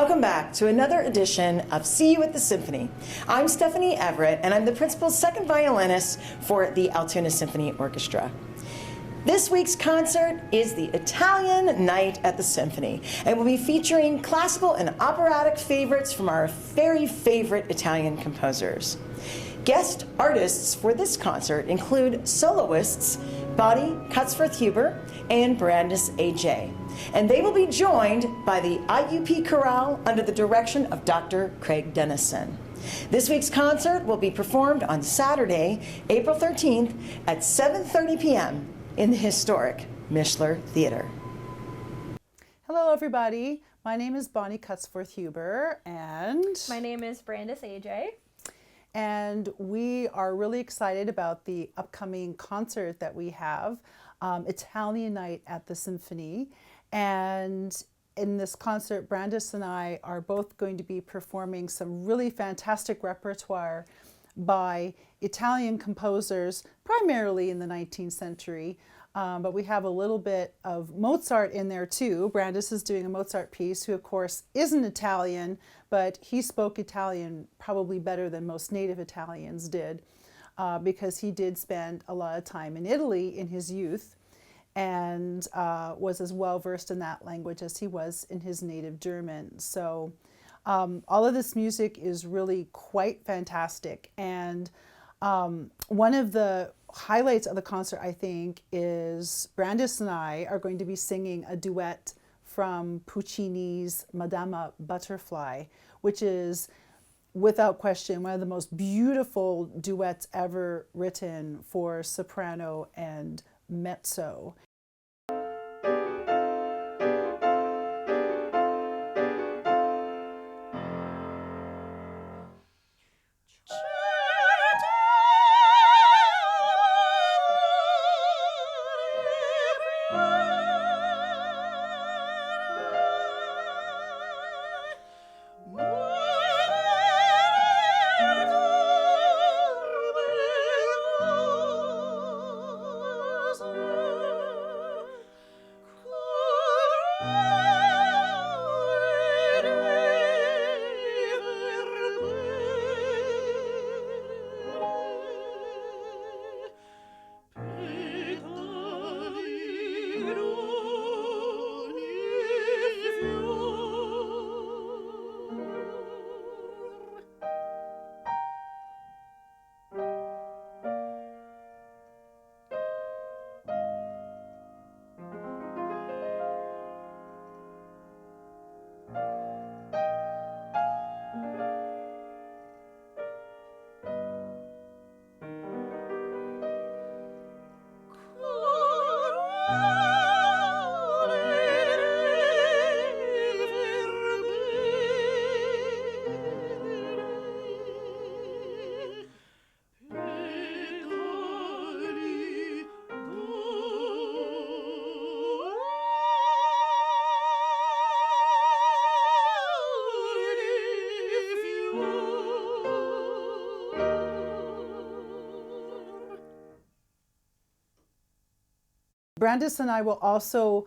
Welcome back to another edition of See You at the Symphony. I'm Stephanie Everett, and I'm the principal's second violinist for the Altoona Symphony Orchestra. This week's concert is the Italian Night at the Symphony, and we'll be featuring classical and operatic favorites from our very favorite Italian composers. Guest artists for this concert include soloists Cutsforth-Huber and Brandis Ajay, and they will be joined by the IUP Chorale under the direction of Dr. Craig Dennison. This week's concert will be performed on Saturday, April 13th at 7:30 p.m. in the historic Mishler Theater. Hello everybody, my name is Cutsforth-Huber and my name is Brandis Ajay. And we are really excited about the upcoming concert that we have, Italian Night at the Symphony. And in this concert, Brandis and I are both going to be performing some really fantastic repertoire by Italian composers, primarily in the 19th century. But we have a little bit of Mozart in there too. Brandis is doing a Mozart piece, who of course isn't Italian, but he spoke Italian probably better than most native Italians did, because he did spend a lot of time in Italy in his youth and was as well versed in that language as he was in his native German. So all of this music is really quite fantastic. And one of the highlights of the concert, I think, is Brandis and I are going to be singing a duet from Puccini's Madama Butterfly, which is, without question, one of the most beautiful duets ever written for soprano and mezzo. Brandis and I will also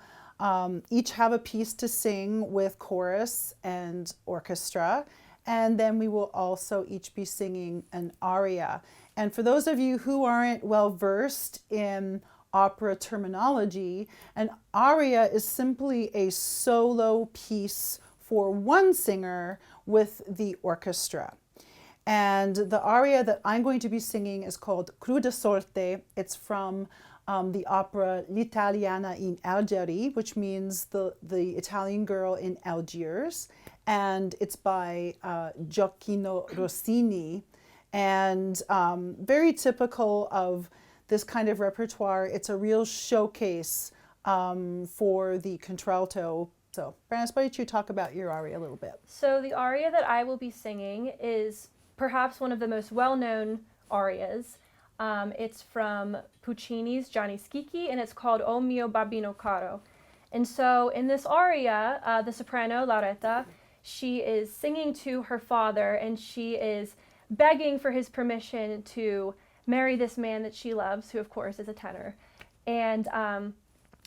each have a piece to sing with chorus and orchestra, and then we will also each be singing an aria. And for those of you who aren't well versed in opera terminology, an aria is simply a solo piece for one singer with the orchestra. And the aria that I'm going to be singing is called Cruda Sorte. It's from the opera L'Italiana in Algeri, which means the Italian girl in Algiers. And it's by Gioacchino Rossini. And very typical of this kind of repertoire. It's a real showcase for the contralto. So, Brandis, why don't you talk about your aria a little bit? So the aria that I will be singing is perhaps one of the most well-known arias. It's from Puccini's Gianni Schicchi, and it's called O mio babbino caro. And so in this aria, the soprano, Lauretta, she is singing to her father, and she is begging for his permission to marry this man that she loves, who of course is a tenor. And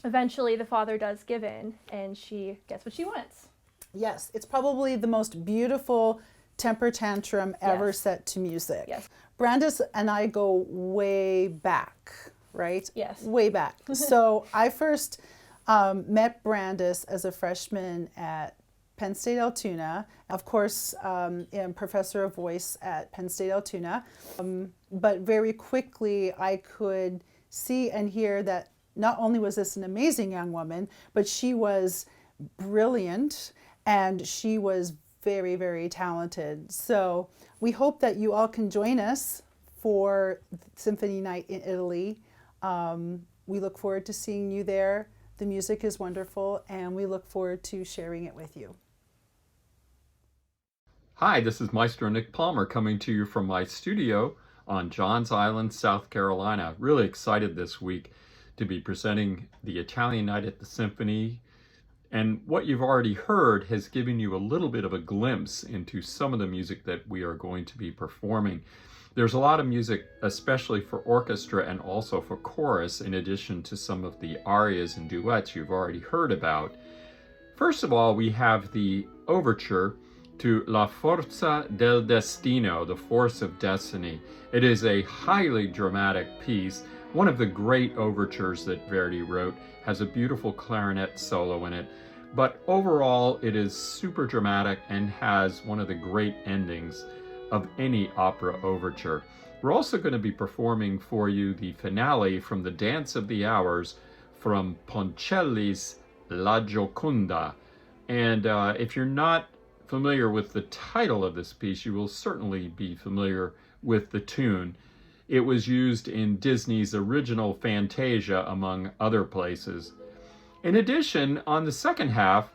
eventually the father does give in, and she gets what she wants. Yes, it's probably the most beautiful temper tantrum ever Yes. set to music. Yes. Brandis and I go way back, right? Yes. Way back. So I first met Brandis as a freshman at Penn State Altoona. Of course, I'm professor of voice at Penn State Altoona. But very quickly, I could see and hear that not only was this an amazing young woman, but she was brilliant and she was very, very talented. So we hope that you all can join us for Symphony Night in Italy. We look forward to seeing you there. The music is wonderful, and we look forward to sharing it with you. Hi, this is Maestro Nick Palmer coming to you from my studio on Johns Island, South Carolina. Really excited this week to be presenting the Italian Night at the Symphony. And what you've already heard has given you a little bit of a glimpse into some of the music that we are going to be performing. There's a lot of music, especially for orchestra and also for chorus, in addition to some of the arias and duets you've already heard about. First of all, we have the overture to La Forza del Destino, the Force of Destiny. It is a highly dramatic piece, one of the great overtures that Verdi wrote, has a beautiful clarinet solo in it, but overall it is super dramatic and has one of the great endings of any opera overture. We're also going to be performing for you the finale from the Dance of the Hours from Ponchielli's La Gioconda. And if you're not familiar with the title of this piece, you will certainly be familiar with the tune. It was used in Disney's original Fantasia, among other places. In addition, on the second half,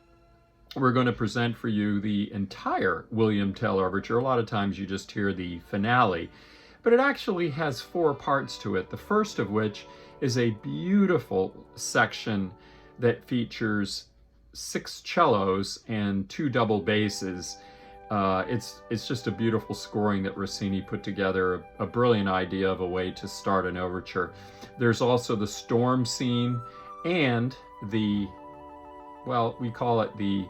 we're going to present for you the entire William Tell Overture. A lot of times you just hear the finale, but it actually has 4 parts to it. The first of which is a beautiful section that features 6 cellos and 2 double basses. It's just a beautiful scoring that Rossini put together, a brilliant idea of a way to start an overture. There's also the storm scene and the, well, we call it the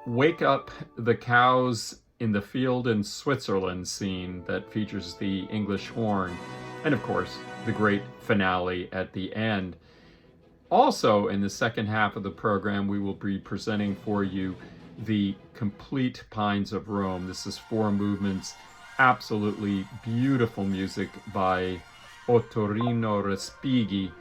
Wake Up the Cows in the Field in Switzerland scene that features the English horn, and of course the great finale at the end. Also, in the second half of the program, we will be presenting for you the complete Pines of Rome. This is 4 movements, absolutely beautiful music by Ottorino Respighi,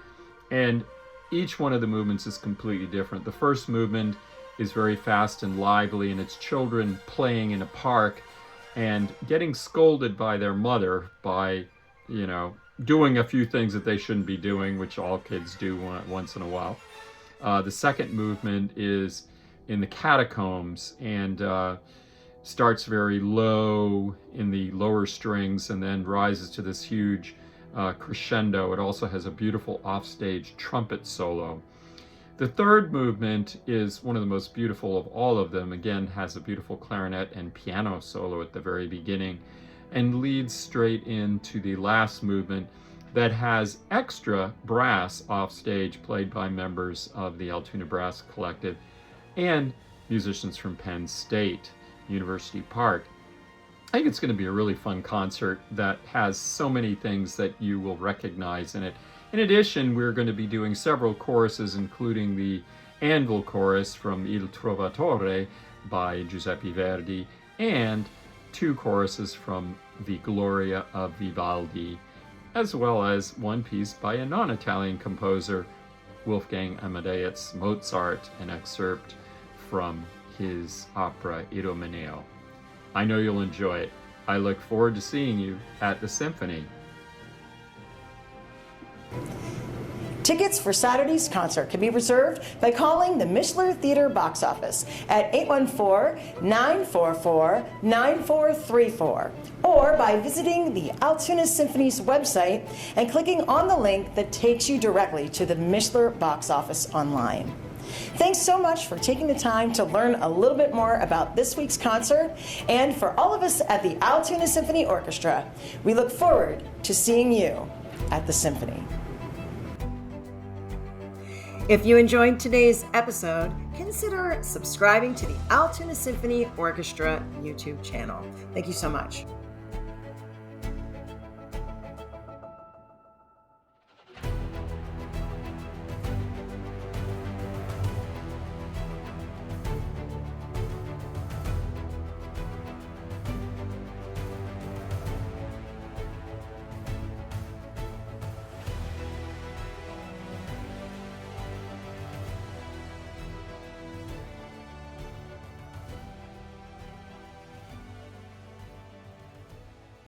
and each one of the movements is completely different. The first movement is very fast and lively, and it's children playing in a park and getting scolded by their mother by, doing a few things that they shouldn't be doing, which all kids do once in a while. The second movement is in the catacombs and starts very low in the lower strings and then rises to this huge crescendo. It also has a beautiful offstage trumpet solo. The third movement is one of the most beautiful of all of them. Again, has a beautiful clarinet and piano solo at the very beginning and leads straight into the last movement that has extra brass offstage played by members of the Altoona Brass Collective and musicians from Penn State University Park. I think it's going to be a really fun concert that has so many things that you will recognize in it. In addition, we're going to be doing several choruses, including the Anvil Chorus from Il Trovatore by Giuseppe Verdi, and 2 choruses from the Gloria of Vivaldi, as well as 1 piece by a non-Italian composer, Wolfgang Amadeus Mozart, an excerpt from his opera Idomeneo. I know you'll enjoy it. I look forward to seeing you at the Symphony. Tickets for Saturday's concert can be reserved by calling the Mishler Theater box office at 814-944-9434 or by visiting the Altoona Symphony's website and clicking on the link that takes you directly to the Mishler box office online. Thanks so much for taking the time to learn a little bit more about this week's concert, and for all of us at the Altoona Symphony Orchestra, we look forward to seeing you at the Symphony. If you enjoyed today's episode, consider subscribing to the Altoona Symphony Orchestra YouTube channel. Thank you so much.